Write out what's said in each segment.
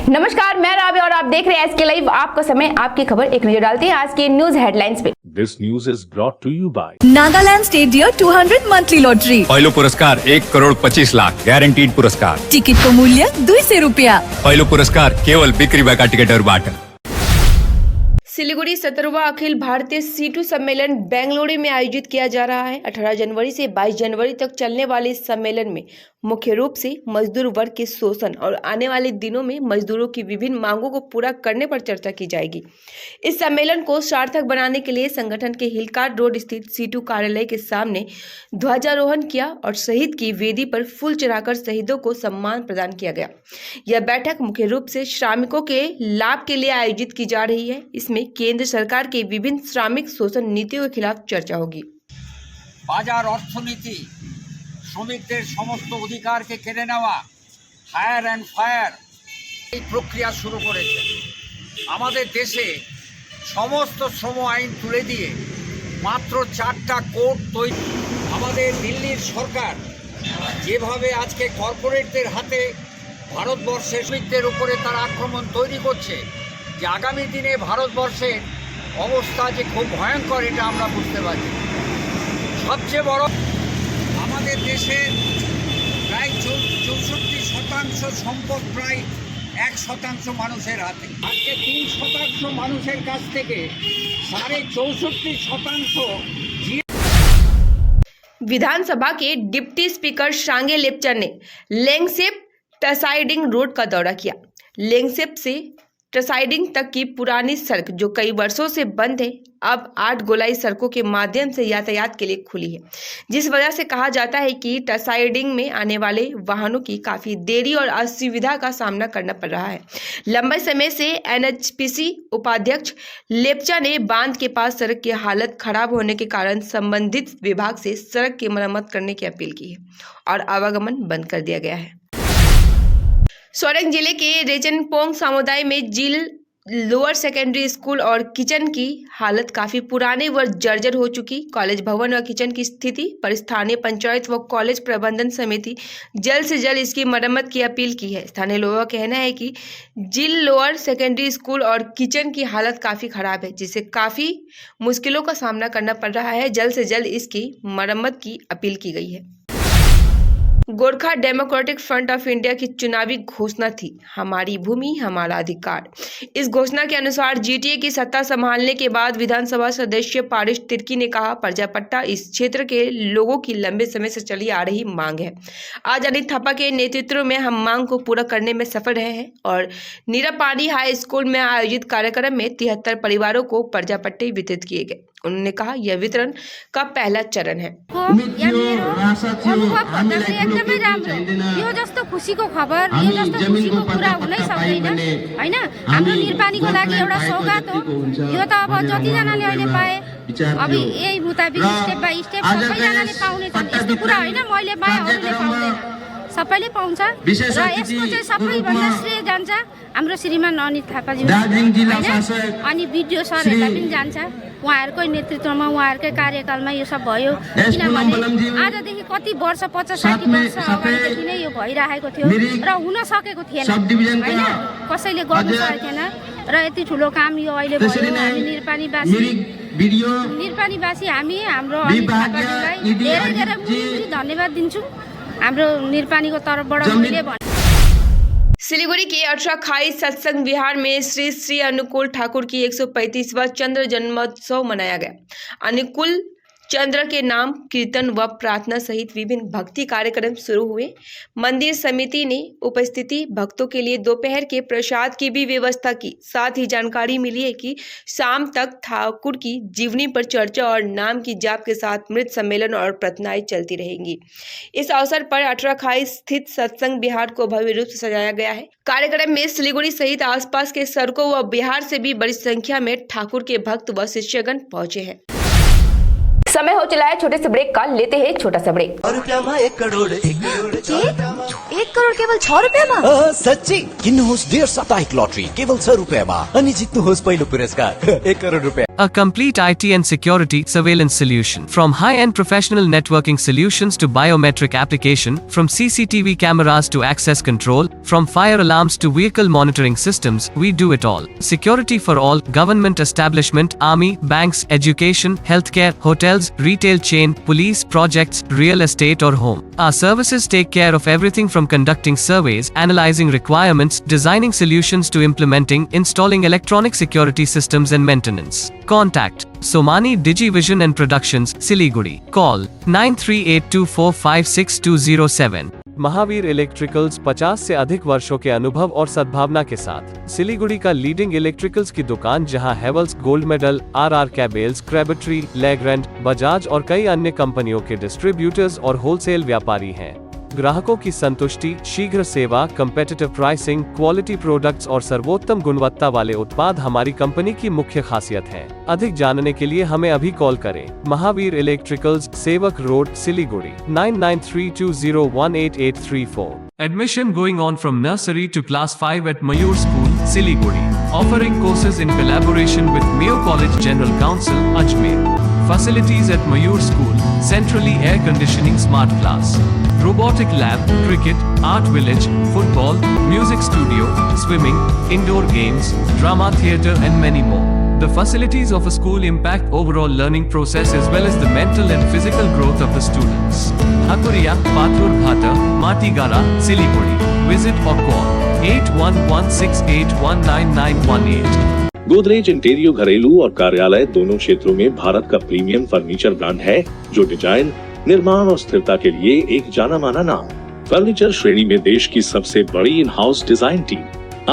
नमस्कार, मैं राबिया और आप देख रहे हैं एसके लाइव। आपका समय आपकी खबर, एक नजर डालते हैं आज के न्यूज हेडलाइंस पे। This news is brought to you by Nagaland state dear 200 monthly lottery. पहिलो पुरस्कार 1,25,00,000 ग्यारेन्टिड पुरस्कार। टिकटको मूल्य 200 रुपया। पहिलो पुरस्कार केवल बिक्री भएका टिकटहरूबाट। सिलीगुड़ी 17वां अखिल भारतीय सीटू सम्मेलन बेंगलुरु में आयोजित किया जा रहा है। 18 जनवरी से 22 जनवरी तक चलने वाले इस सम्मेलन में मुख्य रूप से मजदूर वर्ग के शोषण और आने वाले दिनों में मजदूरों की विभिन्न मांगों को पूरा करने पर चर्चा की जाएगी। इस सम्मेलन को सार्थक बनाने के लिए संगठन के हिलकार्ट रोड स्थित सीटू कार्यालय के सामने ध्वजारोहण किया और शहीद की वेदी पर फूल चढ़ाकर शहीदों को सम्मान प्रदान किया गया। यह बैठक मुख्य रूप से श्रमिकों के लाभ के लिए आयोजित की जा रही है। इसमें केंद्र सरकार के विभिन्न श्रमिक शोषण नीतियों के खिलाफ चर्चा होगी। बाजार अर्थनीति, শ্রমিকদের সমস্ত অধিকারকে কেড়ে নেওয়া, হায়ার অ্যান্ড ফায়ার এই প্রক্রিয়া শুরু করেছে। আমাদের দেশে সমস্ত শ্রম আইন তুলে দিয়ে মাত্র 4টা কোর্ট তৈরি। আমাদের দিল্লির সরকার যেভাবে আজকে কর্পোরেটদের হাতে ভারতবর্ষের শ্রমিকদের উপরে তার আক্রমণ তৈরি করছে, যে আগামী দিনে ভারতবর্ষের অবস্থা যে খুব ভয়ঙ্কর, এটা আমরা বুঝতে পারছি। সবচেয়ে বড়, আমাদের দেশের প্রায় 64% সম্পদ প্রায় 1% মানুষের হাতে। আজকে 3% মানুষের কাছ থেকে 64.5% विधानसभा के डिप्टी स्पीकर शांगे लेप्चा ने लेंगसेप टसाइडिंग रोड का दौरा किया। लेंगसेप से टसाइडिंग तक की पुरानी सड़क जो कई वर्षों से बंद है, अब 8 गोलाई सड़कों के माध्यम से यातायात के लिए खुली है, जिस वजह से कहा जाता है कि टसाइडिंग में आने वाले वाहनों की काफी देरी और असुविधा का सामना करना पड़ रहा है। लंबे समय से एनएचपीसी उपाध्यक्ष लेप्चा ने बांध के पास सड़क की हालत खराब होने के कारण संबंधित विभाग से सड़क की मरम्मत करने की अपील की है और आवागमन बंद कर दिया गया है। सोरेंग जिले के रेचनपोंग समुदाय में जिल लोअर सेकेंडरी स्कूल और किचन की हालत काफी पुराने व जर्जर हो चुकी। कॉलेज भवन व किचन की स्थिति पर स्थानीय पंचायत व कॉलेज प्रबंधन समिति जल्द से जल्द इसकी मरम्मत की अपील की है। स्थानीय लोगों का कहना है कि जिल लोअर सेकेंडरी स्कूल और किचन की हालत काफी खराब है, जिससे काफी मुश्किलों का सामना करना पड़ रहा है। जल्द से जल्द इसकी मरम्मत की अपील की गई है। Gorkha democratic front of India की चुनावी घोषणा थी, हमारी भूमि हमारा अधिकार। इस घोषणा के अनुसार जीटीए की सत्ता संभालने के बाद विधानसभा सदस्य पारिश तिर्की ने कहा, प्रजापट्टा इस क्षेत्र के लोगों की लंबे समय से चली आ रही मांग है। आज अनिल थापा के नेतृत्व में हम मांग को पूरा करने में सफल रहे हैं और नीरापानी हाई स्कूल में आयोजित कार्यक्रम में 73 परिवारों को प्रजापट्टे वितरित किए गए। उन्होंने कहा, यह वितरण का पहला चरण है। एकदमै राम्रो, यो जस्तो खुसीको खबर, यो जस्तो खुसीको कुरा हुनै सक्दैन हैन। हाम्रो निरपानीको लागि एउटा सौगात हो यो। त अब जतिजनाले अहिले पाए, अब यही मुताबिक स्टेप बाइ स्टेप सबैजनाले पाउने छन्। यस्तो कुरा होइन मैले पाए अरूले पाउँदैन, सबैले पाउँछ र यसको चाहिँ सबैभन्दा श्रेय जान्छ हाम्रो श्रीमान अनिल थापाज्यूलाई अनि बिडिओ सरहरूलाई पनि जान्छ। उहाँहरूकै नेतृत्वमा, उहाँहरूकै कार्यकालमा यो सब भयो। किनभने आजदेखि कति वर्ष 50-60 वर्ष अगाडिदेखि नै यो भइरहेको थियो र हुन सकेको थिएन हैन, कसैले गर्नु सकेको थिएन र यति ठुलो काम यो अहिले भयो। हामी निरपानीवासी हामी हाम्रो अनिल थापाज्यूलाई धेरै धेरै धन्यवाद दिन्छौँ। हाम्रो निरपानीको तर्फबाट मैले भने। सिलीगुड़ी के 18 खाई सत्संग विहार में श्री श्री अनुकूल ठाकुर की 135वां चंद्र जन्मोत्सव मनाया गया। अनुकूल चंद्र के नाम कीर्तन व प्रार्थना सहित विभिन्न भक्ति कार्यक्रम शुरू हुए। मंदिर समिति ने उपस्थिति भक्तों के लिए दोपहर के प्रसाद की भी व्यवस्था की। साथ ही जानकारी मिली है कि शाम तक ठाकुर की जीवनी पर चर्चा और नाम की जाप के साथ मृत सम्मेलन और प्रार्थनाएं चलती रहेंगी। इस अवसर पर 18 खाई स्थित सत्संग विहार को भव्य रूप से सजाया गया है। कार्यक्रम में सिलीगुड़ी सहित आसपास के सड़कों व बिहार से भी बड़ी संख्या में ठाकुर के भक्त व शिष्यगण पहुंचे हैं। समय हो चला है छोटे से ब्रेक का, लेते हैं छोटा सा ब्रेक। 1 करोड़ एक करोड़ केवल 6 रुपियाँमा? साँच्चै किन्नुहोस् डेढ साप्ताहिक लटरी केवल 6 रुपियाँमा अनि जित्नुहोस् पहिलो पुरस्कार 1 करोड़ रुपियाँ। A complete IT and security surveillance solution. From high-end professional networking solutions to biometric application, from CCTV cameras to access control, from fire alarms to vehicle monitoring systems, we do it all. Security for all, government establishment, army, banks, education, healthcare, hotels, retail chain, police, projects, real estate or home. Our services take care of everything from conducting surveys, analyzing requirements, designing solutions to implementing, installing electronic security systems and maintenance. Contact Somani Digivision and Productions, Siliguri. Call 9382456207. Mahavir electricals 50 से अधिक वर्षों के अनुभव और सद्भावना के साथ सिलीगुड़ी का लीडिंग इलेक्ट्रिकल्स की दुकान, जहां Havells Gold Medal, RR cables, Crabtree, Legrand, Bajaj और कई अन्य कंपनियों के डिस्ट्रीब्यूटर्स और होलसेल व्यापारी हैं। ग्राहकों की संतुष्टि, शीघ्र सेवा, कम्पेटिटिव प्राइसिंग, क्वालिटी प्रोडक्ट्स और सर्वोत्तम गुणवत्ता वाले उत्पाद हमारी कंपनी की मुख्य खासियत है। अधिक जानने के लिए हमें अभी कॉल करें। महावीर इलेक्ट्रिकल्स, सेवक road, Siliguri 9932018834। Admission going on from nursery to class 5 at Mayur School, Siliguri. Offering courses in collaboration with Mayo College General Council, Ajmer. Facilities at Mayur School, centrally air conditioning smart class, robotic lab, cricket, art village, football, music studio, swimming, indoor games, drama theatre and many more. The facilities of a school impact overall learning process as well as the mental and physical growth of the students. Hakuria, Pathur Bhata, Matigara, Siliguri. Visit or call 8116819918. Godrej interior घरेलू और कार्यालय दोनों क्षेत्रों में भारत का premium furniture brand है, जो design, निर्माण और स्थिरता के लिए एक जाना माना नाम। फर्नीचर श्रेणी में देश की सबसे बड़ी इन हाउस डिजाइन टीम।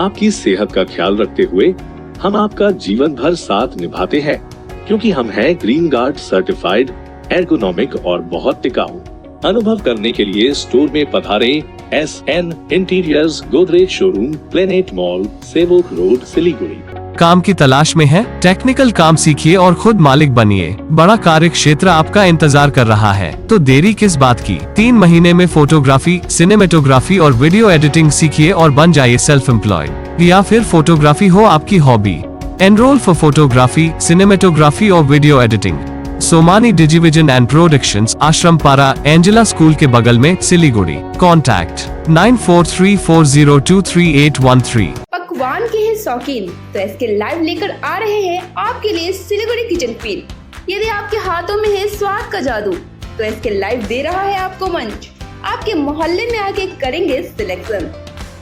आपकी सेहत का ख्याल रखते हुए हम आपका जीवन भर साथ निभाते हैं, क्योंकि हम हैं ग्रीन गार्ड सर्टिफाइड, एर्गोनॉमिक और बहुत टिकाऊ। अनुभव करने के लिए स्टोर में पधारें। SN interiors, Godrej showroom, planet mall, सेवक रोड, सिलीगुड़ी। काम की तलाश में है? टेक्निकल काम सीखिए और खुद मालिक बनिए। बड़ा कार्य क्षेत्र आपका इंतजार कर रहा है, तो देरी किस बात की? 3 महीने में फोटोग्राफी, सिनेमेटोग्राफी और वीडियो एडिटिंग सीखिए और बन जाइए सेल्फ एम्प्लॉयड। या फिर फोटोग्राफी हो आपकी hobby? Enroll for photography, cinematography और video editing. Somani Digivision and productions, Ashrampara, Angela school के बगल में, सिलीगुड़ी। कॉन्टैक्ट 9434023813। पकवान के हैं शौकीन तो इसके लाइव लेकर आ रहे हैं आपके लिए सिलीगुड़ी किचन फील। यदि आपके हाथों में है स्वाद का जादू तो इसके लाइव दे रहा है आपको मंच। आपके मोहल्ले में आके करेंगे सिलेक्शन,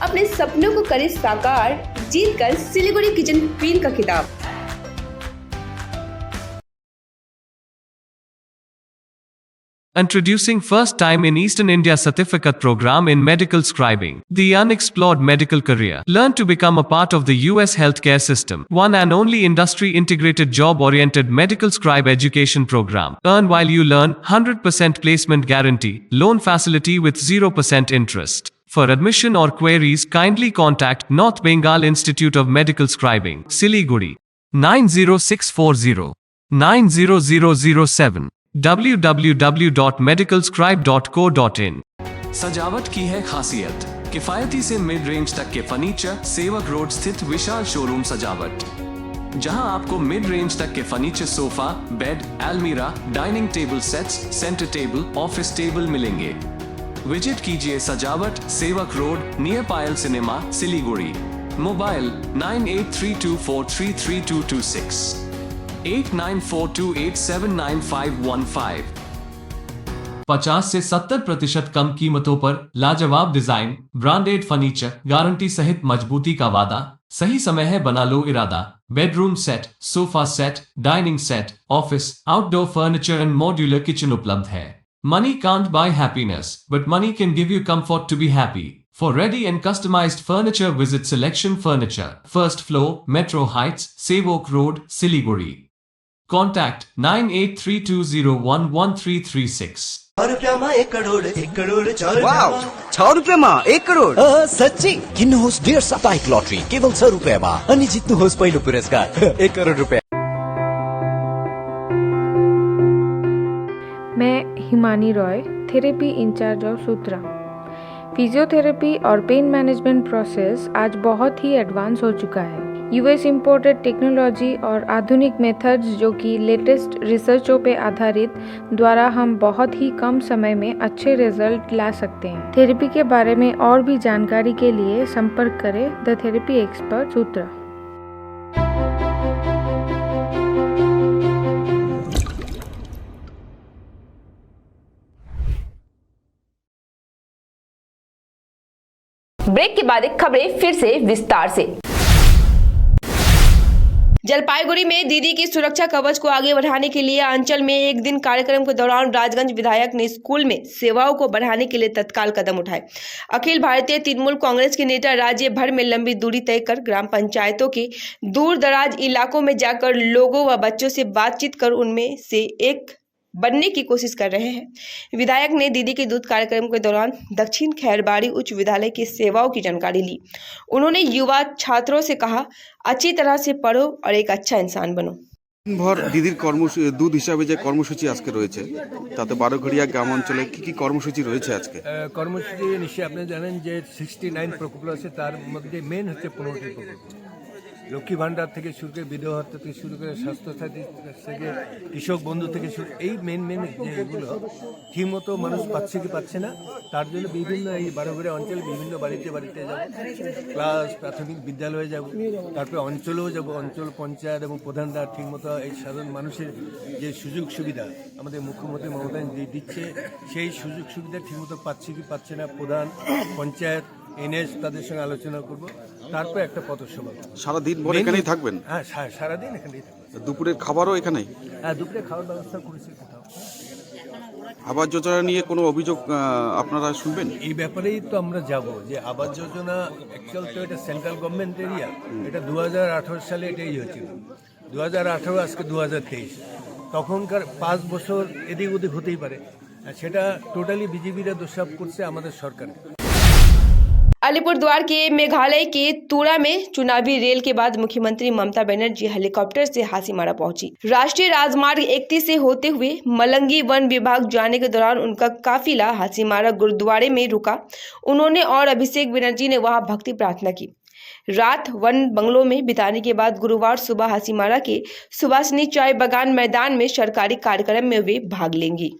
अपने सपनों को करें साकार, जीत कर सिलीगुड़ी किचन फील का खिताब। Introducing first time in Eastern India certificate program in medical scribing, the unexplored medical career. Learn to become a part of the US healthcare system. One and only industry integrated job oriented medical scribe education program. Earn while you learn, 100% placement guarantee, loan facility with 0% interest. For admission or queries, kindly contact North Bengal Institute of Medical Scribing, Siliguri 90640 90007 www.medicalscribe.co.in। सजावट की है खासियत, किफायती से mid range तक के furniture, सेवक road स्थित विशाल शोरूम सजावट, जहां आपको मिड रेंज तक के फर्नीचर, सोफा, बेड, अलमीरा, dining table sets, centre table, office table मिलेंगे। विजिट कीजिए सजावट, सेवक रोड, नियर पायल सिनेमा, सिलीगुड़ी। मोबाइल 9832433226 8942879515। 50 से 70% कम कीमतों पर लाजवाब डिजाइन, ब्रांडेड फर्नीचर, गारंटी सहित मजबूती का वादा। सही समय है, बना लो इरादा। Bedroom set, sofa set, dining set, office, outdoor furniture and modular kitchen उपलब्ध है। Money can't buy happiness, but money can give you comfort to be happy. For ready and customized furniture, visit Selection Furniture, first floor, Metro Heights, Sevok Road, Siliguri. Contact 9832011336। 6 रुपियाँमा 1 करोड़ 1 करोड़ 4 वाव, 6 रुपियाँमा 1 करोड़। साँच्चै किन्नुहोस् डेढ साप्ताहिक lottery केवल 6 रुपियाँमा अनि जित्नुहोस् पहिलो पुरस्कार 1 करोड़ रुपियाँ। Mani Roy, therapy incharge of Sutra. Physiotherapy और पेन मैनेजमेंट प्रोसेस आज बहुत ही एडवांस हो चुका है। यूएस इंपोर्टेड टेक्नोलॉजी और आधुनिक मेथड्स जो कि लेटेस्ट रिसर्चों पे आधारित द्वारा हम बहुत ही कम समय में अच्छे रिजल्ट ला सकते हैं। थेरेपी के बारे में और भी जानकारी के लिए संपर्क करें the therapy expert Sutra. Break के बाद खबरें फिर से विस्तार से। जलपाईगुड़ी में दीदी की सुरक्षा कवच को आगे बढ़ाने के लिए अंचल में एक दिन कार्यक्रम के दौरान राजगंज विधायक ने स्कूल में सेवाओं को बढ़ाने के लिए तत्काल कदम उठाए। अखिल भारतीय तृणमूल कांग्रेस के नेता राज्य भर में लंबी दूरी तय कर ग्राम पंचायतों के दूर दराज इलाकों में जाकर लोगों व बच्चों से बातचीत कर उनमें से एक बनने की कोशिश कर रहे हैं। विधायक ने दीदी के दूध कार्यक्रम के दौरान दक्षिण खैरबाड़ी उच्च विद्यालय की सेवाओं की जानकारी ली। उन्होंने युवा छात्रों से कहा, अच्छी तरह से पढ़ो और एक अच्छा इंसान बनो। ভর দিদির দুধ হিসাবে যে কর্মসূচি আজকে রয়েছে তাতে বারোঘড়িয়া গ্রাম অঞ্চলে কি কর্মসূচি রয়েছে আজকে? কর্মসূচি নিশ্চয়ই আপনি জানেন যে 69 প্রকল্প আছে, তার মধ্যে মেন হচ্ছে 15টি প্রকল্প। লক্ষ্মী ভান্ডার থেকে শুরু করে বিধবা ভাতা থেকে শুরু করে স্বাস্থ্যসাথী থেকে কৃষক বন্ধু থেকে শুরু, এই মেন যেগুলো ঠিকমতো মানুষ পাচ্ছে কি পাচ্ছে না, তার জন্য বিভিন্ন এই বারোঘড়িয়া অঞ্চলে বিভিন্ন বাড়িতে বাড়িতে যাব, ক্লাস প্রাথমিক বিদ্যালয়ে যাব, তারপরে অঞ্চলেও যাব। অঞ্চল পঞ্চায়েত এবং প্রধানরা ঠিকমতো এই সাধারণ মানুষের যে সুযোগ সুবিধা আমাদের মুখ্যমন্ত্রী মমতা দিচ্ছে, সেই সুযোগ সুবিধা ঠিকমতো পাচ্ছে কি পাচ্ছে না, প্রধান পঞ্চায়েত এনএস তাদের সঙ্গে আলোচনা করব, তারপর একটা পথসভা। সারাদিন ভর এখানেই থাকবেন? হ্যাঁ, সারাদিন এখানেই থাকবেন। দুপুরের খাবারও এখানেই? হ্যাঁ, দুপুরে খাওয়ার ব্যবস্থা করেছি কোথাও। আবাস যোজনা নিয়ে কোনো অভিযোগ আপনারা শুনবেন? এই ব্যাপারেই তো আমরা যাব, যে আবাস যোজনা অ্যাকচুয়াল তো এটা সেন্ট্রাল গভর্নমেন্ট এরিয়া, এটা 2018 সালে এটাই হয়েছিল। 2018 আজকে 2023, তখনকার 5 বছর এদিক ওদিক হতেই পারে, সেটা টোটালি বিজেপিরা দোষারোপ করছে আমাদের সরকার। अलीपुरद्वार के मेघालय के तुरा में चुनावी रेल के बाद मुख्यमंत्री ममता बनर्जी हेलीकॉप्टर से हासीमारा पहुंची। राष्ट्रीय राजमार्ग 31 से होते हुए मलंगी वन विभाग जाने के दौरान उनका काफिला हासीमारा गुरुद्वारे में रुका। उन्होंने और अभिषेक बनर्जी ने वहां भक्ति प्रार्थना की। रात वन बंगलों में बिताने के बाद गुरुवार सुबह हासीमारा के सुभाषिनी चाय बागान मैदान में सरकारी कार्यक्रम में वे भाग लेंगी।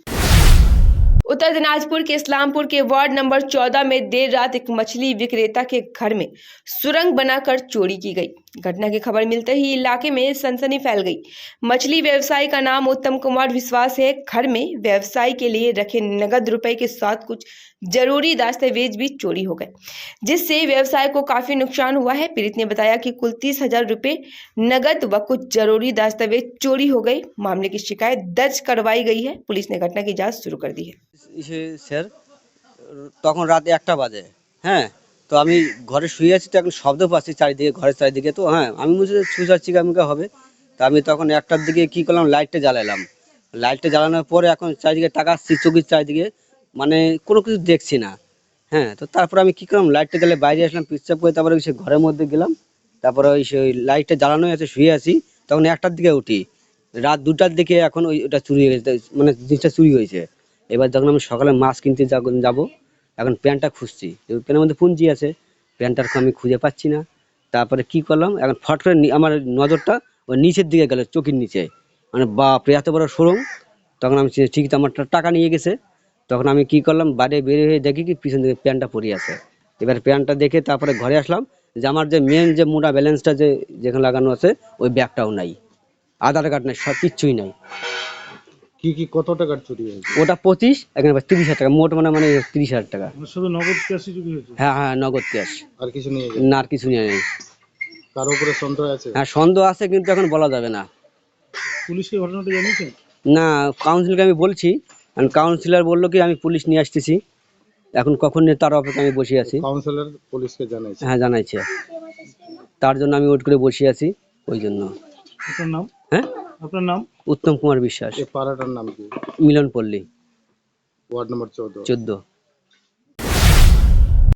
उत्तर दिनाजपुर के इस्लामपुर के वार्ड नंबर 14 में देर रात एक मछली विक्रेता के घर में सुरंग बनाकर चोरी की गई। घटना की खबर मिलते ही इलाके में सनसनी फैल गई। मछली व्यवसायी का नाम उत्तम कुमार विश्वास है। घर में व्यवसाय के लिए रखे नगद रुपए के साथ कुछ जरूरी दस्तावेज भी चोरी हो गए, जिससे व्यवसाय को काफी नुकसान हुआ है। पीड़ित ने बताया कि कुल 30,000 रुपए नगद व कुछ जरूरी दस्तावेज चोरी हो गए। मामले की शिकायत दर्ज करवाई गई है। पुलिस ने घटना की जांच शुरू कर दी है। স্যার তখন রাত 1টা বাজে। হ্যাঁ, তো আমি ঘরে শুয়ে আছি, তো এখন শব্দ পাচ্ছি চারিদিকে, ঘরের চারিদিকে। তো হ্যাঁ, আমি বুঝি সুসার চিকামিকা হবে। তা আমি তখন 1টার দিকে কি করলাম, লাইটটা জ্বালালাম। লাইটটা জ্বালানোর পরে এখন চারিদিকে তাকাচ্ছি, চোখের চারিদিকে মানে কোনো কিছু দেখছি না। হ্যাঁ, তো তারপর আমি কি করলাম, লাইটটা জ্বালিয়ে বাইরে আসলাম, পেচ্ছাপ করে তারপরে সে ঘরের মধ্যে গেলাম। তারপরে ওই লাইটটা জ্বালানোই আছে, শুয়ে আছি। তখন 1টার দিকে উঠি, রাত 2টার দিকে এখন ওটা চুরি হয়ে গেছে, মানে জিনিসটা চুরি হয়েছে। এবার যখন আমি সকালে মাছ কিনতে যাব, এখন প্যান্টটা খুঁজছি, প্যান্টের মধ্যে পুঁজি আছে, প্যান্টটা আমি খুঁজে পাচ্ছি না। তারপরে কি করলাম, এখন ফট করে আমার নজরটা ওই নিচের দিকে গেল, চোখের নিচে, মানে বাপরে এত বড় সুরঙ্গ। তখন আমি ঠিক আমার টাকা নিয়ে গেছে। তখন আমি কি করলাম, বাইরে বের হয়ে দেখি কি পিছন দিকে প্যান্টটা পড়ে আছে। এবার প্যান্টটা দেখে তারপরে ঘরে আসলাম, যে আমার যে মেন যে মোটা ব্যালেন্সটা যেখানে লাগানো আছে ওই ব্যাগটাও নাই, আধার কার্ড নাই, সব কিচ্ছুই নাই। কি কত টাকার চুরি হয়েছে? ওটা 25, এখানে 30,000 টাকা, মোট মানে 30,000 টাকা। শুধু নগদ ক্যাশই চুরি হয়েছে? হ্যাঁ, নগদ ক্যাশ, আর কিছু নিয়ে না, আর কিছু নিয়ে নেই। তার উপরে সন্দেহ আছে? হ্যাঁ, সন্দেহ আছে, কিন্তু এখন বলা যাবে না। পুলিশকে ঘটনাটা জানিয়েছেন? না, কাউন্সিলরকে আমি বলছি, কাউন্সিলর বললো কি আমি পুলিশ নিয়ে আসতেছি, এখন কখন নিয়ে তার অপেক্ষা আমি বসে আছি। কাউন্সিলর পুলিশকে জানাইছে? হ্যাঁ, জানাইছে, তার জন্য আমি ওয়েট করে বসে আছি। ওই জন্য। আপনার নাম? হ্যাঁ, আপনার নাম? उत्तम कुमार विश्वास। ये पाराटार नाम की? Milanpally, ward number 14।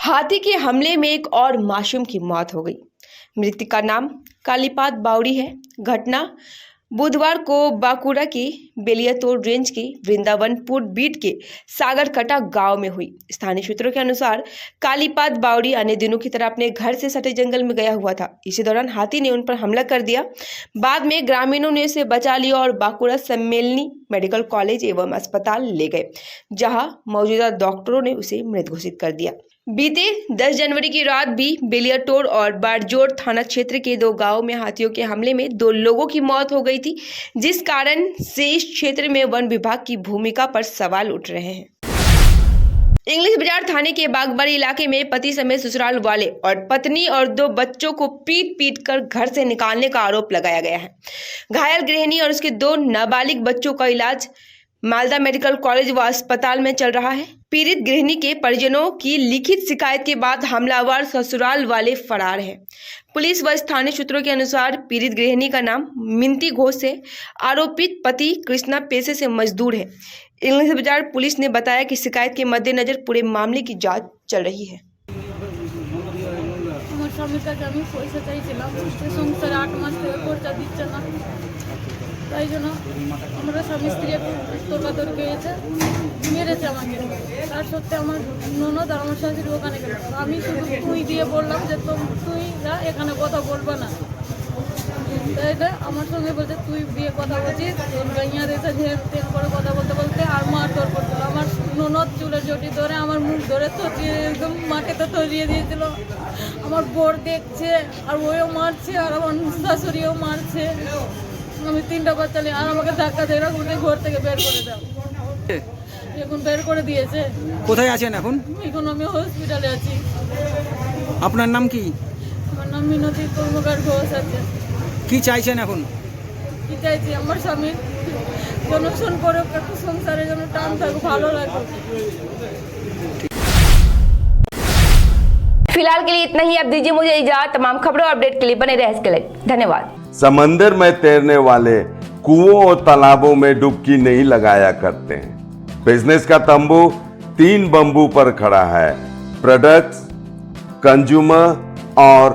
हाथी के हमले में एक और मासूम की मौत हो गई। मृतक का नाम कालीपात बावड़ी है। घटना बुधवार को बांकुड़ा के बेलियातोड़ रेंज के वृंदावनपुर बीट के सागरकटा गांव में हुई। स्थानीय सूत्रों के अनुसार कालीपाद बावड़ी अन्य दिनों की तरह अपने घर से सटे जंगल में गया हुआ था। इसी दौरान हाथी ने उन पर हमला कर दिया। बाद में ग्रामीणों ने उसे बचा लिया और बांकुड़ा सम्मेलनी मेडिकल कॉलेज एवं अस्पताल ले गए, जहां मौजूदा डॉक्टरों ने उसे मृत घोषित कर दिया। बीते 10 जनवरी की रात भी बेलियातोड़ और बारजोड़ थाना क्षेत्र के 2 गांवों में हाथियों के हमले में 2 लोगों की मौत हो गई थी, जिस कारण से इस क्षेत्र में वन विभाग की भूमिका पर सवाल उठ रहे हैं। इंग्लिश बाजार थाने के बागबाड़ी इलाके में पति समेत ससुराल वाले और पत्नी और 2 बच्चों को पीट कर घर से निकालने का आरोप लगाया गया है। घायल गृहिणी और उसके 2 नाबालिग बच्चों का इलाज मालदा मेडिकल कॉलेज व अस्पताल में चल रहा है। पीड़ित गृहिणी के परिजनों की लिखित शिकायत के बाद हमलावर ससुराल वाले फरार हैं। पुलिस व स्थानीय सूत्रों के अनुसार पीड़ित गृहिणी का नाम मिंती घोष है। आरोपित पति कृष्णा पेशे से मजदूर है। इंग्लिश बाजार पुलिस ने बताया कि शिकायत के मद्देनजर पूरे मामले की जांच चल रही है। তাই জন্য আমরা স্বামী স্ত্রী একটু তর্কাতর্কি হয়েছে, মেরেছে আমাকে। তার সত্ত্বে আমার ননদ আর আমার শাশুড়ি ওখানে গেল। আমি শুধু তুই দিয়ে বললাম যে তুই যা, এখানে কথা বলবা না। তাই আমার সঙ্গে বলছে তুই দিয়ে কথা বলছিস, গাইয়া দিয়েছে ঝেড় তেল করে কথা বলতে বলতে আর মারধর করছিল। আমার ননদ চুলের জটি ধরে আমার মুখ ধরে তলিয়ে একদম মাটিতে তলিয়ে দিয়েছিল। আমার বর দেখছে আর ওইও মারছে আর আমার শাশুড়িও মারছে। আমি 3টা বাচ্চা নিয়ে আর আমাকে ধাক্কা দিয়ে ঘর থেকে বের করে দাও। এখন বের করে দিয়েছে। কোথায় আছেন এখন? এখন আমি হসপিটালে আছি। আপনার নাম কি? আমার নাম মিনতি কর্মকার ঘোষ আছে। কি চাইছেন এখন? কি চাইছি আমার স্বামী জনসন করে একটু সংসারের জন্য টান থাকুক, ভালো লাগুক। फिलहाल के लिए इतना ही। अब दीजिए मुझे इजाजत। तमाम खबरों और अपडेट के लिए बने रहे इसके लिए धन्यवाद। समंदर में तैरने वाले कुओं और तालाबों में डुबकी नहीं लगाया करते हैं। बिजनेस का तंबू 3 बंबू पर खड़ा है: प्रोडक्ट्स, कंज्यूमर और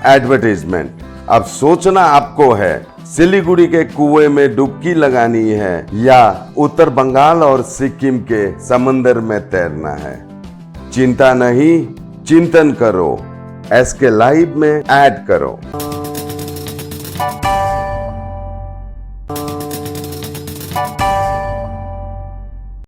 एडवर्टाइजमेंट। अब सोचना आपको है सिलीगुड़ी के कुएं में डुबकी लगानी है या उत्तर बंगाल और सिक्किम के समंदर में तैरना है। चिंता नहीं, चिंतन करो। SK लाइव में ऐड करो।